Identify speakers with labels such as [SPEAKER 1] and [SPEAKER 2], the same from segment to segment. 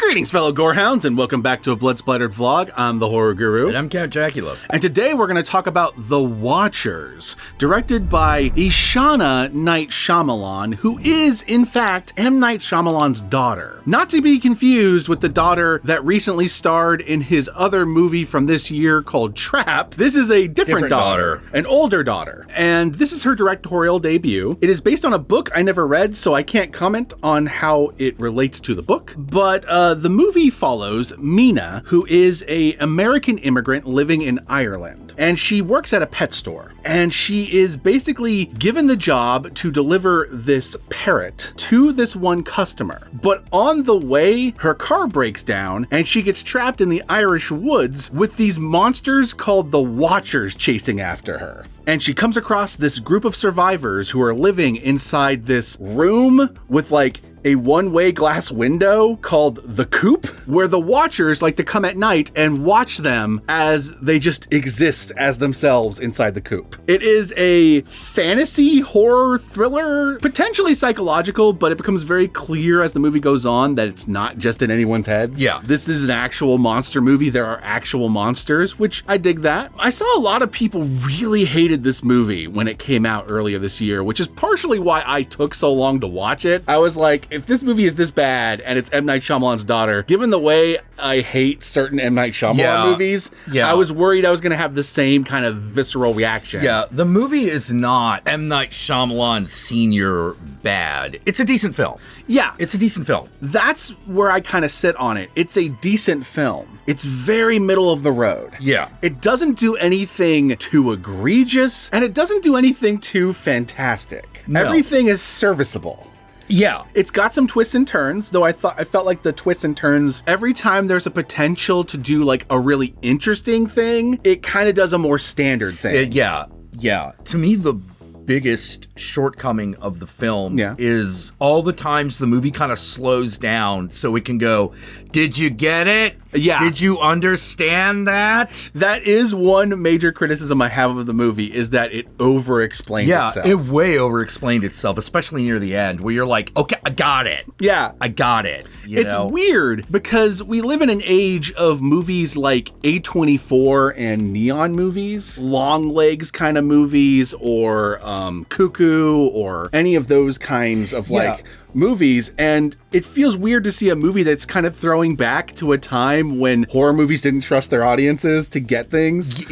[SPEAKER 1] Greetings, fellow Gorehounds, and welcome back to a Blood Splattered vlog. I'm the Horror Guru.
[SPEAKER 2] And I'm Count Jackula.
[SPEAKER 1] And today we're going to talk about The Watchers, directed by Ishana Night Shyamalan, who is, in fact, M. Night Shyamalan's daughter. Not to be confused with the daughter that recently starred in his other movie from this year called Trap. This is a different daughter, an older daughter. And this is her directorial debut. It is based on a book I never read, so I can't comment on how it relates to the book. But the movie follows Mina, who is an American immigrant living in Ireland, and she works at a pet store. And she is basically given the job to deliver this parrot to this one customer. But on the way, her car breaks down, and she gets trapped in the Irish woods with these monsters called the Watchers chasing after her. And she comes across this group of survivors who are living inside this room with like a one-way glass window called the Coop, where the Watchers like to come at night and watch them as they just exist as themselves inside the Coop. It is a fantasy horror thriller, potentially psychological, but it becomes very clear as the movie goes on that it's not just in anyone's heads.
[SPEAKER 2] Yeah.
[SPEAKER 1] This is an actual monster movie. There are actual monsters, which I dig that. I saw a lot of people really hated this movie when it came out earlier this year, which is partially why I took so long to watch it. I was like, if this movie is this bad and it's M. Night Shyamalan's daughter, given the way I hate certain M. Night Shyamalan movies, I was worried I was going to have the same kind of visceral reaction.
[SPEAKER 2] Yeah, the movie is not M. Night Shyamalan Sr. bad. It's a decent film.
[SPEAKER 1] Yeah.
[SPEAKER 2] It's a decent film.
[SPEAKER 1] That's where I kind of sit on it. It's a decent film. It's very middle of the road.
[SPEAKER 2] Yeah.
[SPEAKER 1] It doesn't do anything too egregious, and it doesn't do anything too fantastic.
[SPEAKER 2] No.
[SPEAKER 1] Everything is serviceable.
[SPEAKER 2] Yeah.
[SPEAKER 1] It's got some twists and turns, though I felt like the twists and turns, every time there's a potential to do like a really interesting thing, it kind of does a more standard thing.
[SPEAKER 2] Yeah. To me, the biggest shortcoming of the film is all the times the movie kind of slows down so it can go, did you get it?
[SPEAKER 1] Yeah.
[SPEAKER 2] Did you understand that?
[SPEAKER 1] That is one major criticism I have of the movie, is that it over-explains itself.
[SPEAKER 2] Yeah, it way over-explained itself, especially near the end, where you're like, okay, I got it.
[SPEAKER 1] Yeah.
[SPEAKER 2] I got it.
[SPEAKER 1] It's weird, because we live in an age of movies like A24 and neon movies, long legs kind of movies, or Cuckoo, or any of those kinds of like movies, and it feels weird to see a movie that's kind of throwing back to a time when horror movies didn't trust their audiences to get things.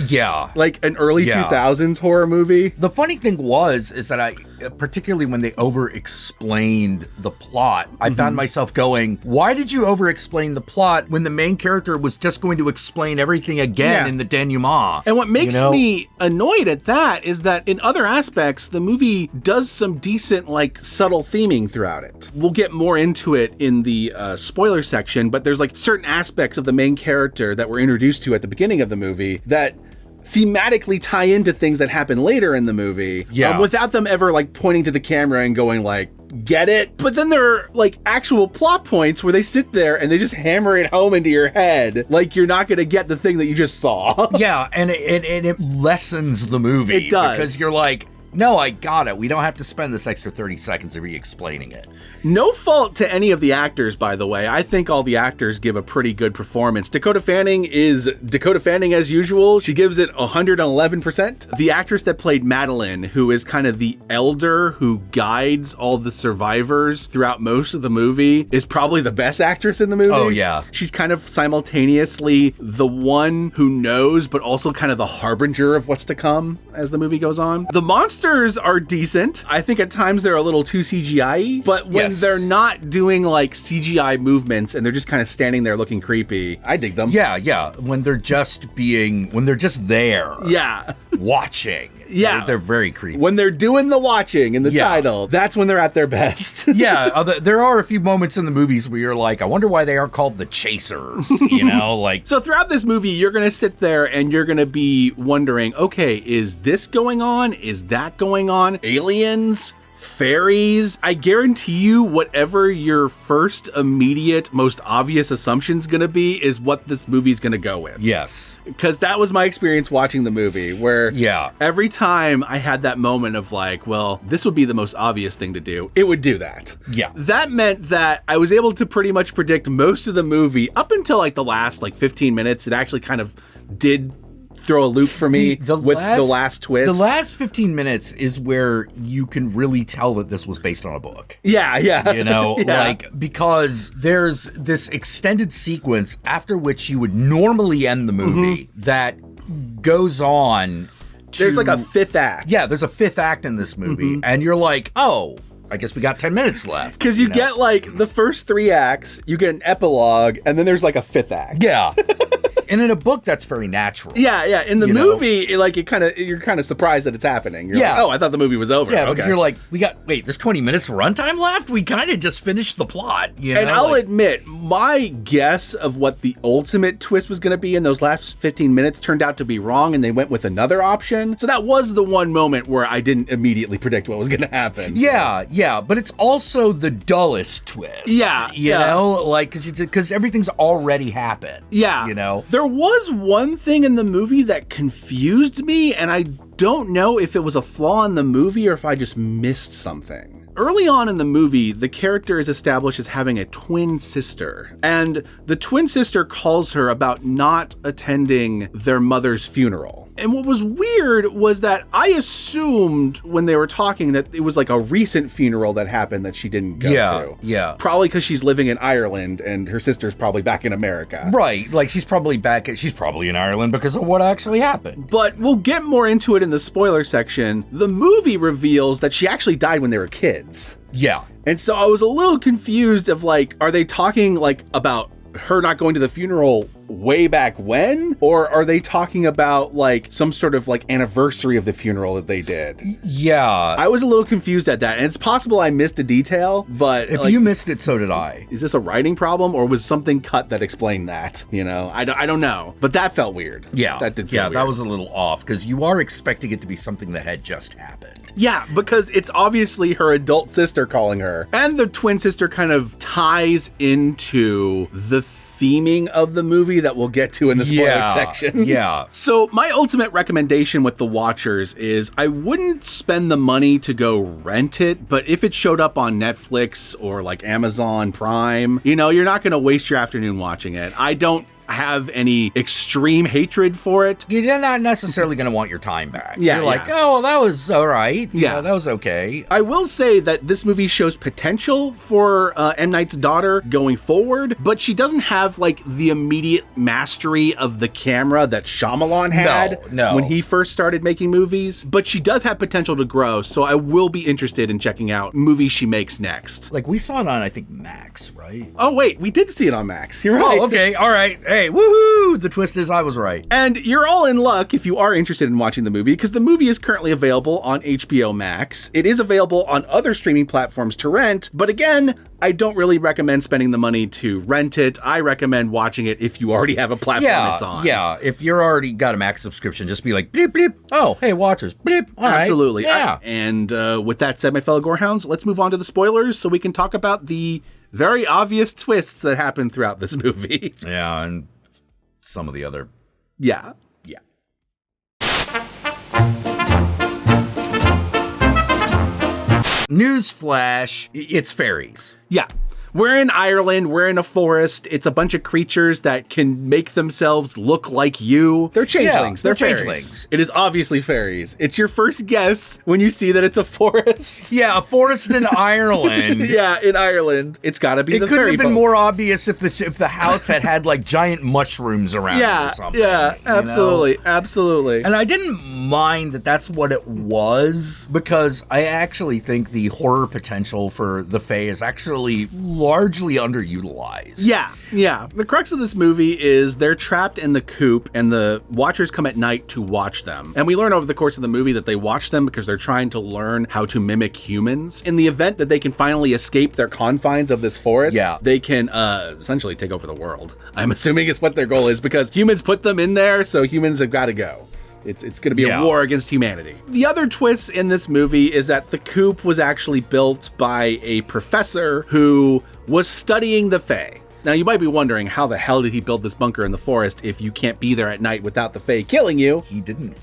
[SPEAKER 1] Like an early 2000s horror movie.
[SPEAKER 2] The funny thing is that I, particularly when they over-explained the plot, I found myself going, why did you over-explain the plot when the main character was just going to explain everything again in the denouement?
[SPEAKER 1] And what makes me annoyed at that is that in other aspects, the movie does some decent, like, subtle theming throughout it. We'll get more into it in the spoiler section, but there's like certain aspects of the main character that we're introduced to at the beginning of the movie that thematically tie into things that happen later in the movie without them ever like pointing to the camera and going like, get it? But then there are like actual plot points where they sit there and they just hammer it home into your head like you're not going to get the thing that you just saw.
[SPEAKER 2] And it lessens the movie.
[SPEAKER 1] It does.
[SPEAKER 2] Because you're like, no, I got it. We don't have to spend this extra 30 seconds re-explaining it.
[SPEAKER 1] No fault to any of the actors, by the way. I think all the actors give a pretty good performance. Dakota Fanning is Dakota Fanning as usual. She gives it 111%. The actress that played Madeline, who is kind of the elder who guides all the survivors throughout most of the movie, is probably the best actress in the movie.
[SPEAKER 2] Oh, yeah.
[SPEAKER 1] She's kind of simultaneously the one who knows, but also kind of the harbinger of what's to come as the movie goes on. The monsters are decent. I think at times they're a little too CGI-y, but when they're not doing like CGI movements and they're just kind of standing there looking creepy, I dig them.
[SPEAKER 2] Yeah. When they're just there.
[SPEAKER 1] Yeah.
[SPEAKER 2] Watching.
[SPEAKER 1] Yeah.
[SPEAKER 2] They're very creepy.
[SPEAKER 1] When they're doing the watching in the title, that's when they're at their best.
[SPEAKER 2] There are a few moments in the movies where you're like, I wonder why they aren't called the Chasers, like.
[SPEAKER 1] So throughout this movie, you're going to sit there and you're going to be wondering, okay, is this going on? Is that going on? Aliens? fairies, I guarantee you whatever your first immediate, most obvious assumption's gonna be is what this movie's gonna go with.
[SPEAKER 2] Yes.
[SPEAKER 1] Because that was my experience watching the movie, where every time I had that moment of like, well, this would be the most obvious thing to do, it would do that.
[SPEAKER 2] Yeah.
[SPEAKER 1] That meant that I was able to pretty much predict most of the movie up until like the last like 15 minutes. It actually kind of did throw a loop for me the last twist.
[SPEAKER 2] The last 15 minutes is where you can really tell that this was based on a book.
[SPEAKER 1] Yeah.
[SPEAKER 2] You know, like, because there's this extended sequence after which you would normally end the movie that goes on to...
[SPEAKER 1] There's like a fifth act.
[SPEAKER 2] Yeah, there's a fifth act in this movie. And you're like, oh, I guess we got 10 minutes left.
[SPEAKER 1] Because you get like the first 3 acts, you get an epilogue, and then there's like a fifth act.
[SPEAKER 2] Yeah. And in a book, that's very natural.
[SPEAKER 1] Yeah. In the movie, you're kind of surprised that it's happening. You're like, oh, I thought the movie was over.
[SPEAKER 2] Yeah, because you're like, there's 20 minutes of runtime left? We kind of just finished the plot. You know?
[SPEAKER 1] And I'll admit, my guess of what the ultimate twist was going to be in those last 15 minutes turned out to be wrong, and they went with another option. So that was the one moment where I didn't immediately predict what was going to happen.
[SPEAKER 2] Yeah, but it's also the dullest twist. You know? Like, because everything's already happened.
[SPEAKER 1] Yeah.
[SPEAKER 2] You know?
[SPEAKER 1] There was one thing in the movie that confused me, and I don't know if it was a flaw in the movie or if I just missed something. Early on in the movie, the character is established as having a twin sister, and the twin sister calls her about not attending their mother's funeral. And what was weird was that I assumed when they were talking that it was like a recent funeral that happened that she didn't go to.
[SPEAKER 2] Yeah.
[SPEAKER 1] Probably because she's living in Ireland and her sister's probably back in America.
[SPEAKER 2] Right. Like she's probably in Ireland because of what actually happened.
[SPEAKER 1] But we'll get more into it in the spoiler section. The movie reveals that she actually died when they were kids.
[SPEAKER 2] Yeah.
[SPEAKER 1] And so I was a little confused of like, are they talking like about her not going to the funeral way back when? Or are they talking about like some sort of like anniversary of the funeral that they did?
[SPEAKER 2] Yeah.
[SPEAKER 1] I was a little confused at that. And it's possible I missed a detail, but
[SPEAKER 2] if you missed it, so did I.
[SPEAKER 1] Is this a writing problem or was something cut that explained that? You know, I don't know, but that felt weird.
[SPEAKER 2] Yeah.
[SPEAKER 1] That did feel weird.
[SPEAKER 2] That was a little off because you are expecting it to be something that had just happened.
[SPEAKER 1] Yeah, because it's obviously her adult sister calling her. And the twin sister kind of ties into the theming of the movie that we'll get to in the spoiler section.
[SPEAKER 2] Yeah.
[SPEAKER 1] So my ultimate recommendation with The Watchers is I wouldn't spend the money to go rent it, but if it showed up on Netflix or like Amazon Prime, you know, you're not going to waste your afternoon watching it. I don't have any extreme hatred for it.
[SPEAKER 2] You're not necessarily going to want your time back.
[SPEAKER 1] Yeah,
[SPEAKER 2] You're like, oh, well, that was all right.
[SPEAKER 1] Yeah.
[SPEAKER 2] That was okay.
[SPEAKER 1] I will say that this movie shows potential for M. Night's daughter going forward, but she doesn't have like the immediate mastery of the camera that Shyamalan had when he first started making movies, but she does have potential to grow, so I will be interested in checking out movies she makes next.
[SPEAKER 2] Like we saw it on, I think, Max, right?
[SPEAKER 1] Oh, wait, we did see it on Max. You're right.
[SPEAKER 2] Oh, okay. All right. Hey, woohoo! The twist is I was right.
[SPEAKER 1] And you're all in luck if you are interested in watching the movie, because the movie is currently available on HBO Max. It is available on other streaming platforms to rent, but again, I don't really recommend spending the money to rent it. I recommend watching it if you already have a platform it's on.
[SPEAKER 2] Yeah, if you're already got a Max subscription, just be like, bleep, bleep. Oh, hey, Watchers, bleep. All
[SPEAKER 1] Absolutely.
[SPEAKER 2] Right. Yeah.
[SPEAKER 1] And with that said, my fellow Gorehounds, let's move on to the spoilers so we can talk about the very obvious twists that happen throughout this movie.
[SPEAKER 2] Yeah, and some of the other.
[SPEAKER 1] Yeah.
[SPEAKER 2] Newsflash, it's fairies.
[SPEAKER 1] Yeah. We're in Ireland, we're in a forest, it's a bunch of creatures that can make themselves look like you. They're changelings,
[SPEAKER 2] they're
[SPEAKER 1] fairies.
[SPEAKER 2] changelings.
[SPEAKER 1] It is obviously fairies. It's your first guess when you see that it's a forest.
[SPEAKER 2] Yeah, a forest in Ireland.
[SPEAKER 1] Yeah, in Ireland. It's gotta be the fairy
[SPEAKER 2] It couldn't have been
[SPEAKER 1] folk.
[SPEAKER 2] more obvious if the house had like giant mushrooms around it or something.
[SPEAKER 1] Yeah, absolutely, absolutely.
[SPEAKER 2] And I didn't mind that that's what it was, because I actually think the horror potential for the Fae is actually largely underutilized.
[SPEAKER 1] Yeah. The crux of this movie is they're trapped in the coop and the Watchers come at night to watch them. And we learn over the course of the movie that they watch them because they're trying to learn how to mimic humans. In the event that they can finally escape their confines of this forest, they can essentially take over the world. I'm assuming it's what their goal is, because humans put them in there, so humans have got to go. It's going to be a war against humanity. The other twist in this movie is that the coop was actually built by a professor who was studying the Fae. Now, you might be wondering, how the hell did he build this bunker in the forest if you can't be there at night without the Fae killing you?
[SPEAKER 2] He didn't.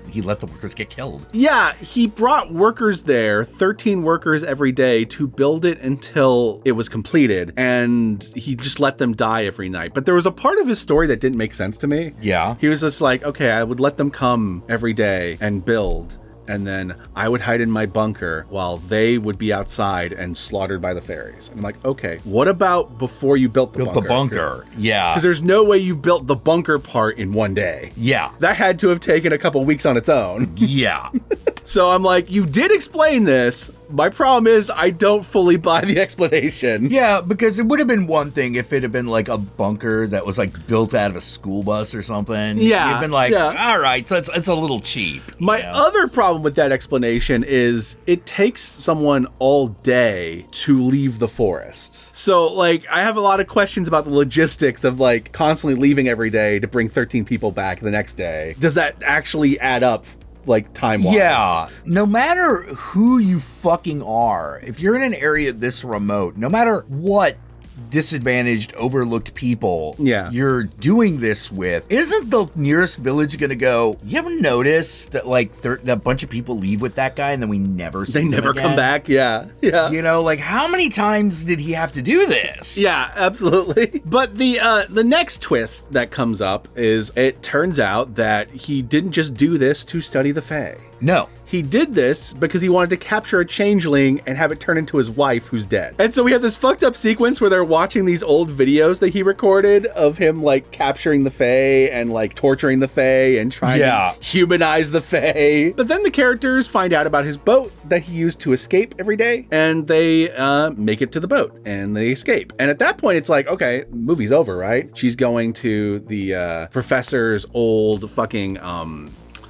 [SPEAKER 2] He let the workers get killed.
[SPEAKER 1] Yeah, he brought workers there, 13 workers every day, to build it until it was completed, and he just let them die every night. But there was a part of his story that didn't make sense to me.
[SPEAKER 2] Yeah.
[SPEAKER 1] He was just like, okay, I would let them come every day and build, and then I would hide in my bunker while they would be outside and slaughtered by the fairies. And I'm like, okay, what about before you built the bunker?
[SPEAKER 2] Built the bunker, yeah.
[SPEAKER 1] Because there's no way you built the bunker part in one day.
[SPEAKER 2] Yeah.
[SPEAKER 1] That had to have taken a couple weeks on its own.
[SPEAKER 2] Yeah.
[SPEAKER 1] So I'm like, you did explain this. My problem is I don't fully buy the explanation.
[SPEAKER 2] Yeah, because it would have been one thing if it had been like a bunker that was like built out of a school bus or something.
[SPEAKER 1] Yeah.
[SPEAKER 2] You'd been like, all right, so it's a little cheap.
[SPEAKER 1] My other problem with that explanation is it takes someone all day to leave the forests. So, like, I have a lot of questions about the logistics of, like, constantly leaving every day to bring 13 people back the next day. Does that actually add up? Like time-wise.
[SPEAKER 2] Yeah. No matter who you fucking are, if you're in an area this remote, no matter what disadvantaged, overlooked people you're doing this with, isn't the nearest village gonna go, you ever notice that like a bunch of people leave with that guy and then we never see them
[SPEAKER 1] never
[SPEAKER 2] again?
[SPEAKER 1] come back? Yeah.
[SPEAKER 2] You know, like how many times did he have to do this?
[SPEAKER 1] Yeah, absolutely. But the next twist that comes up is it turns out that he didn't just do this to study the Fae.
[SPEAKER 2] No.
[SPEAKER 1] He did this because he wanted to capture a changeling and have it turn into his wife who's dead. And so we have this fucked up sequence where they're watching these old videos that he recorded of him like capturing the Fae and like torturing the Fae and trying to humanize the Fae. But then the characters find out about his boat that he used to escape every day, and they make it to the boat and they escape. And at that point it's like, okay, movie's over, right? She's going to the professor's old fucking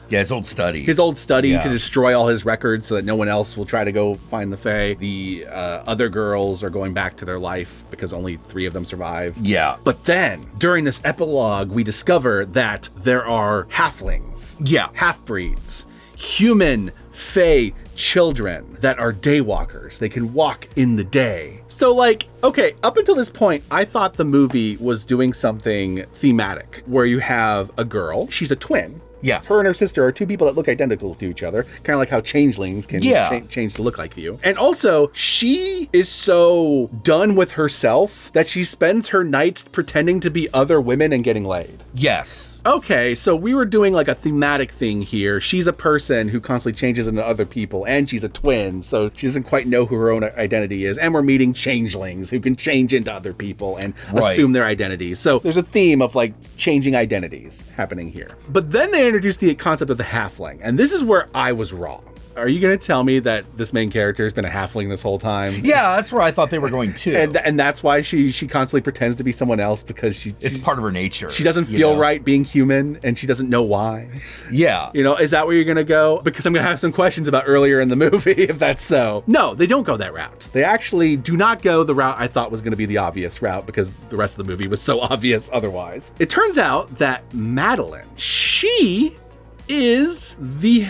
[SPEAKER 2] his old study.
[SPEAKER 1] To destroy all his records so that no one else will try to go find the Fae. The other girls are going back to their life because only 3 of them survive.
[SPEAKER 2] Yeah.
[SPEAKER 1] But then, during this epilogue, we discover that there are halflings.
[SPEAKER 2] Yeah.
[SPEAKER 1] Half-breeds. Human Fae children that are daywalkers. They can walk in the day. So like, okay, up until this point, I thought the movie was doing something thematic where you have a girl. She's a twin.
[SPEAKER 2] Yeah.
[SPEAKER 1] Her and her sister are 2 people that look identical to each other, kind of like how changelings can change to look like you. And also, she is so done with herself that she spends her nights pretending to be other women and getting laid.
[SPEAKER 2] Yes.
[SPEAKER 1] Okay, so we were doing like a thematic thing here. She's a person who constantly changes into other people, and she's a twin, so she doesn't quite know who her own identity is. And we're meeting changelings who can change into other people and assume their identities. So there's a theme of like changing identities happening here. But then they introduced the concept of the halfling, and this is where I was wrong. Are you going to tell me that this main character has been a halfling this whole time?
[SPEAKER 2] Yeah, that's where I thought they were going too.
[SPEAKER 1] And that's why she constantly pretends to be someone else, because
[SPEAKER 2] it's part of her nature.
[SPEAKER 1] She doesn't feel right being human, and she doesn't know why.
[SPEAKER 2] Yeah.
[SPEAKER 1] You know, is that where you're going to go? Because I'm going to have some questions about earlier in the movie, if that's so. No, they don't go that route. They actually do not go the route I thought was going to be the obvious route, because the rest of the movie was so obvious otherwise. It turns out that Madeline, she is the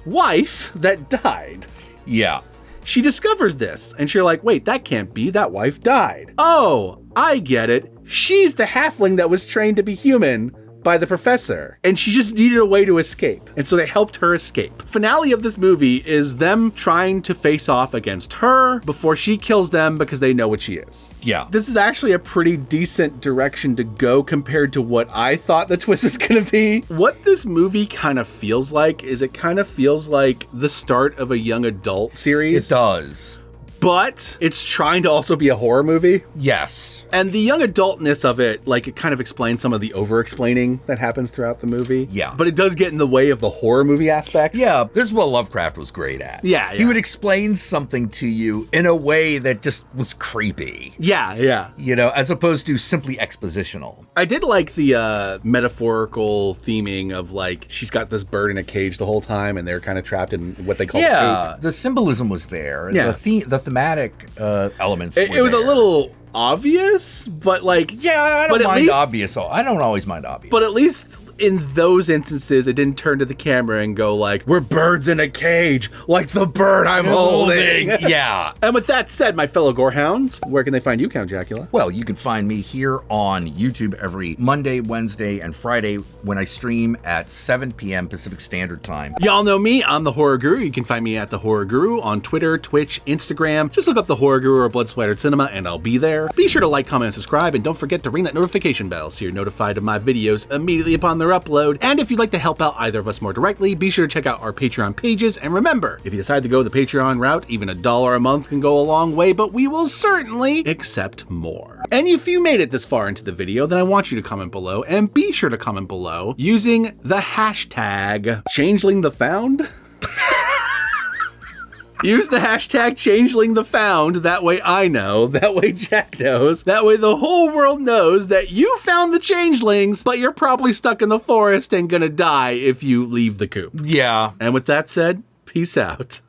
[SPEAKER 1] wife that died.
[SPEAKER 2] Yeah.
[SPEAKER 1] She discovers this, and she's like, wait, that can't be. That wife died. Oh, I get it. She's the halfling that was trained to be human by the professor, and she just needed a way to escape, and so they helped her escape. Finale of this movie is them trying to face off against her before she kills them because they know what she is.
[SPEAKER 2] Yeah.
[SPEAKER 1] This is actually a pretty decent direction to go compared to what I thought the twist was going to be. What this movie kind of feels like is it kind of feels like the start of a young adult series.
[SPEAKER 2] It does.
[SPEAKER 1] But it's trying to also be a horror movie.
[SPEAKER 2] Yes.
[SPEAKER 1] And the young adultness of it, like, it kind of explains some of the over-explaining that happens throughout the movie.
[SPEAKER 2] Yeah.
[SPEAKER 1] But it does get in the way of the horror movie aspects.
[SPEAKER 2] Yeah, this is what Lovecraft was great at.
[SPEAKER 1] Yeah.
[SPEAKER 2] He would explain something to you in a way that just was creepy.
[SPEAKER 1] Yeah.
[SPEAKER 2] You know, as opposed to simply expositional.
[SPEAKER 1] I did like the metaphorical theming of, like, she's got this bird in a cage the whole time, and they're kind of trapped in what they call a coop.
[SPEAKER 2] The symbolism was there.
[SPEAKER 1] Yeah.
[SPEAKER 2] The thematic elements
[SPEAKER 1] It was a little obvious, but like...
[SPEAKER 2] Yeah, I don't mind obvious. I don't always mind obvious.
[SPEAKER 1] But at least in those instances, it didn't turn to the camera and go like, we're birds in a cage, like the bird I'm holding.
[SPEAKER 2] Yeah.
[SPEAKER 1] And with that said, my fellow gorehounds, where can they find you, Count Jackula?
[SPEAKER 2] Well, you can find me here on YouTube every Monday, Wednesday, and Friday when I stream at 7 p.m. Pacific Standard Time.
[SPEAKER 1] Y'all know me, I'm the Horror Guru. You can find me at the Horror Guru on Twitter, Twitch, Instagram. Just look up the Horror Guru or Blood Splattered Cinema and I'll be there. Be sure to like, comment, and subscribe, and don't forget to ring that notification bell so you're notified of my videos immediately upon their upload. And if you'd like to help out either of us more directly, be sure to check out our Patreon pages. And remember, if you decide to go the Patreon route, even $1 a month can go a long way, but we will certainly accept more. And if you made it this far into the video, then I want you to comment below, and be sure to comment below using the hashtag #ChangelingTheFound. Use the hashtag #ChangelingTheFound. That way I know. That way Jack knows. That way the whole world knows that you found the changelings, but you're probably stuck in the forest and gonna die if you leave the coop.
[SPEAKER 2] Yeah.
[SPEAKER 1] And with that said, peace out.